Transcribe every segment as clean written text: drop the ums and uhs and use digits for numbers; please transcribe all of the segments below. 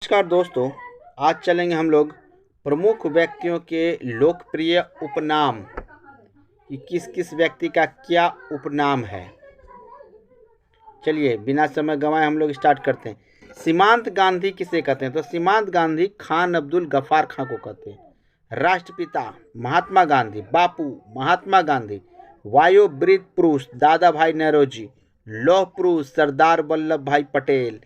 नमस्कार दोस्तों। आज चलेंगे हम लोग प्रमुख व्यक्तियों के लोकप्रिय उपनाम कि किस किस व्यक्ति का क्या उपनाम है। चलिए बिना समय गंवाए हम लोग स्टार्ट करते हैं। सीमांत गांधी किसे कहते हैं? तो सीमांत गांधी खान अब्दुल गफ्फार खां को कहते हैं। राष्ट्रपिता महात्मा गांधी, बापू महात्मा गांधी। वायोवृत पुरुष दादा भाई नौरोजी। लौह पुरुष सरदार वल्लभ भाई पटेल।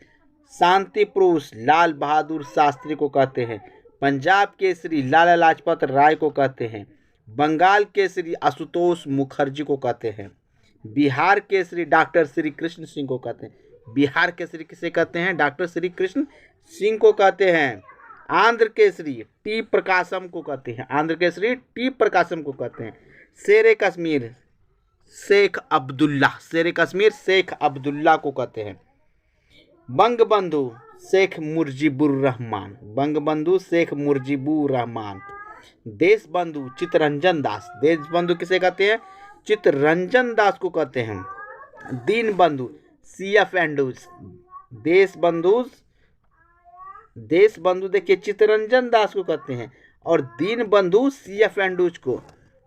शांति पुरुष लाल बहादुर शास्त्री को कहते हैं। पंजाब केसरी लाला लाजपत राय को कहते हैं। बंगाल केसरी आशुतोष मुखर्जी को कहते हैं। बिहार केसरी डॉक्टर श्री कृष्ण सिंह को कहते हैं। बिहार केसरी किसे कहते हैं? डॉक्टर श्री कृष्ण सिंह को कहते हैं। आंध्र केसरी टी प्रकाशम को कहते हैं। आंध्र केसरी टी प्रकाशम को कहते हैं। शेर कश्मीर शेख अब्दुल्ला, शेर कश्मीर शेख अब्दुल्ला को कहते हैं। बंगबंधु शेख मुजीबुर रहमान, बंगबंधु शेख मुजीबुर रहमान। देशबंधु चित्तरंजन दास, देशबंधु किसे कहते हैं? चित्तरंजन दास को कहते हैं। दीनबंधु CF एंडूज, देशबंधु देखिए चित्तरंजन दास को कहते हैं और दीनबंधु CF एंडूज को।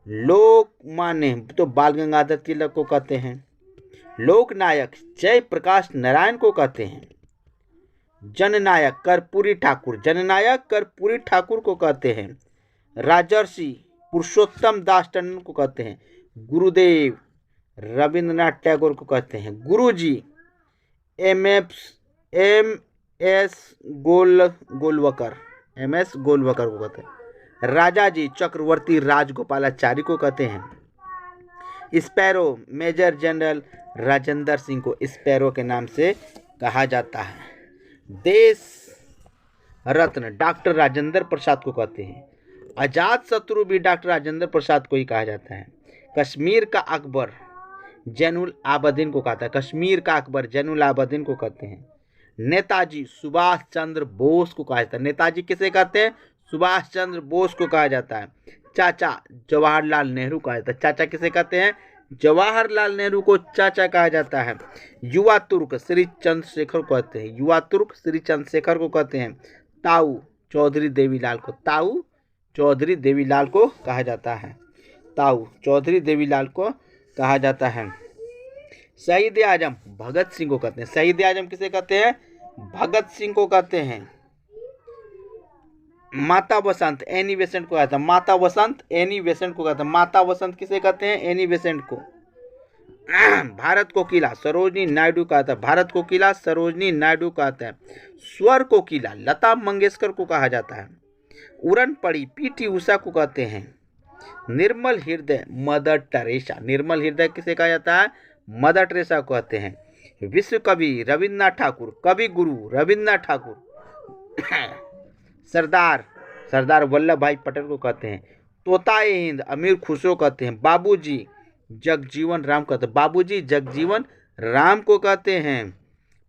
लोकमान्य तो बाल गंगाधर तिलक को कहते हैं। लोकनायक जयप्रकाश नारायण को कहते हैं। जननायक कर्पूरी ठाकुर, जननायक कर्पूरी ठाकुर को कहते हैं। राजर्षि पुरुषोत्तम दास टंडन को कहते हैं। गुरुदेव रविंद्रनाथ टैगोर को कहते हैं। गुरुजी MS गोलवकर को कहते हैं। राजा जी चक्रवर्ती राजगोपालाचारी को कहते हैं। Sparrow major general Rajendra Singh को स्पैरो के नाम से कहा जाता है। देश रत्न डॉक्टर राजेंद्र प्रसाद को कहते हैं। अजात शत्रु भी डॉक्टर राजेंद्र प्रसाद को ही कहा जाता है। कश्मीर का अकबर जैनुल आबदीन को कहता है। कश्मीर का अकबर जैनुल आबदीन को कहते हैं। नेताजी सुभाष चंद्र बोस को कहा जाता है। नेताजी किसे कहते हैं? सुभाष चंद्र बोस को कहा जाता है। चाचा जवाहरलाल नेहरू कहा जाता है। चाचा किसे कहते हैं? जवाहरलाल नेहरू को चाचा कहा जाता है। युवा तुर्क श्री चंद्रशेखर को कहते हैं। युवा तुर्क श्री चंद्रशेखर को कहते हैं। ताऊ चौधरी देवीलाल को, ताऊ चौधरी देवीलाल को कहा जाता है। ताऊ चौधरी देवीलाल को कहा जाता है। शहीद आजम भगत सिंह को कहते हैं। शहीद आजम किसे कहते हैं? भगत सिंह को कहते हैं। माता वसंत एनी बेसेंट को कहता है। माता वसंत एनी बेसेंट को कहता है। माता वसंत किसे कहते हैं? एनी बेसेंट को। भारत कोकिला सरोजनी नायडू कहता है। भारत कोकिला सरोजनी नायडू कहता है। स्वर कोकिला लता मंगेशकर को कहा जाता है। उड़न पड़ी PT उषा को कहते हैं। निर्मल हृदय मदर टेरेसा, निर्मल हृदय किसे कहा जाता है? मदर टेरेसा को कहते हैं। विश्व कवि रविन्द्रनाथ ठाकुर, कवि गुरु रविन्द्रनाथ ठाकुर। सरदार वल्लभ भाई पटेल को कहते हैं। तोताए हिंद अमीर खुसरो कहते हैं। बाबूजी जगजीवन राम कहते हैं। बाबूजी जगजीवन राम को कहते हैं।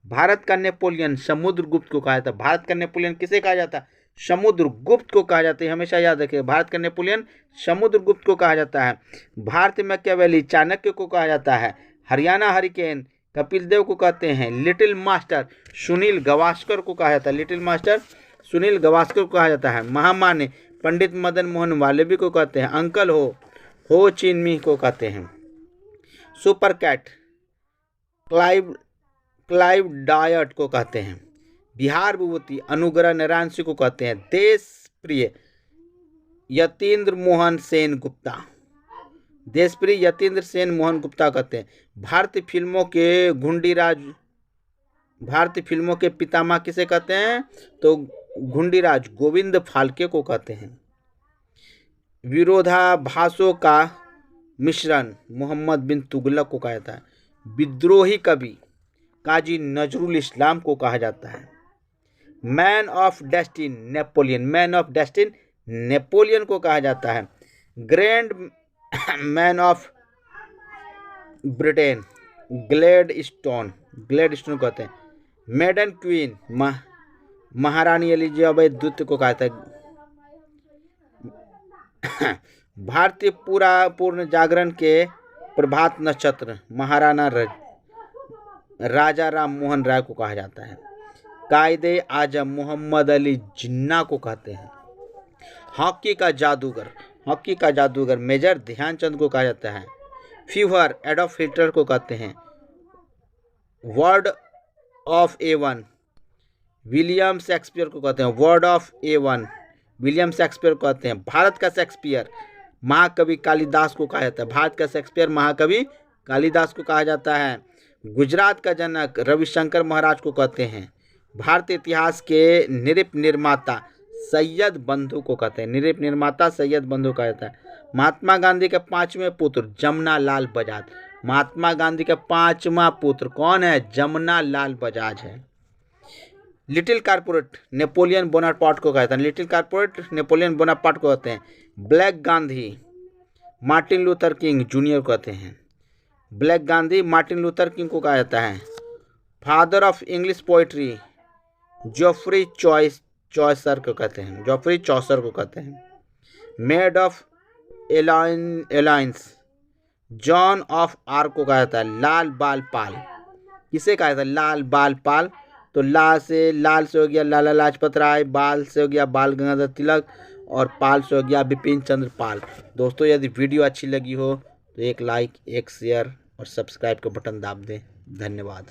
भारत का नेपोलियन समुद्रगुप्त को कहा जाता है। भारत का नेपोलियन किसे कहा जाता है? समुद्रगुप्त को कहा जाता है। हमेशा याद रखिए, भारत का नेपोलियन समुद्रगुप्त को कहा जाता है। भारत मैकियावेली चाणक्य को कहा जाता है। हरियाणा हरिकेन कपिल देव को कहते हैं। लिटिल मास्टर सुनील गावस्कर को कहा जाता है। लिटिल मास्टर सुनील गावस्कर को कहा जाता है। महामान्य पंडित मदन मोहन मालवीय को कहते हैं। अंकल हो चिन मी को कहते हैं। सुपर कैट क्लाइव डायट को कहते हैं। बिहार विभूति अनुग्रह नारायण सिंह को कहते हैं। देश प्रिय यतीन्द्र मोहन सेन गुप्ता, देश प्रिय यतीन्द्र सेन मोहन गुप्ता कहते हैं। भारतीय फिल्मों के पितामह किसे कहते हैं? तो घुंडीराज गोविंद फाल्के को कहते हैं। विरोधाभासों का मिश्रण मोहम्मद बिन तुगलक को कहा जाता है। विद्रोही कवि काजी नजरुल इस्लाम को कहा जाता है। Man of destine Napoleon, man of destine Napoleon को कहा जाता है। Grand man of Britain Gladstone कहते हैं। मेडन क्वीन महारानी एलिजाबेथ द्वितीय को कहा जाता है। भारतीय पूर्ण जागरण के प्रभात नक्षत्र महाराणा राजा राम मोहन राय को कहा जाता है। कायदे आजम मोहम्मद अली जिन्ना को कहते हैं। हॉकी का जादूगर मेजर ध्यानचंद को कहा जाता है। फीवर एडॉल्फ हिटलर को कहते हैं। Word of A1 William Shakespeare को कहते हैं। Word of A1 William Shakespeare को कहते हैं। भारत का शेक्सपियर महाकवि कालिदास को कहा जाता है। भारत का शेक्सपियर महाकवि कालिदास को कहा जाता है। गुजरात का जनक रविशंकर महाराज को कहते हैं। भारतीय इतिहास के नृप निर्माता सैयद बंधु को कहते हैं। नृप निर्माता सैयद बंधु कहा जाता है। महात्मा गांधी के 5वें पुत्र जमना लाल बजाज। महात्मा गांधी का 5वां पुत्र कौन है? जमना लाल बजाज है। लिटिल कारपोरेट नेपोलियन बोनापार्ट को कहते हैं। लिटिल कारपोरेट नेपोलियन बोनापार्ट को कहते हैं। Black Gandhi Martin Luther King junior को कहते हैं। Black Gandhi Martin Luther King को कहा जाता है। Father of English poetry Geoffrey Chaucer को कहते हैं। जोफ्री चौसर को कहते हैं। Maid of alliance Joan of Arc को कहा जाता है। लाल बाल पाल किसे कहा जाता है? लाल बाल पाल। तो लाल से हो गया लाला लाजपत राय, बाल से हो गया बाल गंगाधर तिलक और पाल से हो गया बिपिन चंद्र पाल। दोस्तों यदि वीडियो अच्छी लगी हो तो एक लाइक, एक शेयर और सब्सक्राइब का बटन दाब दें। धन्यवाद।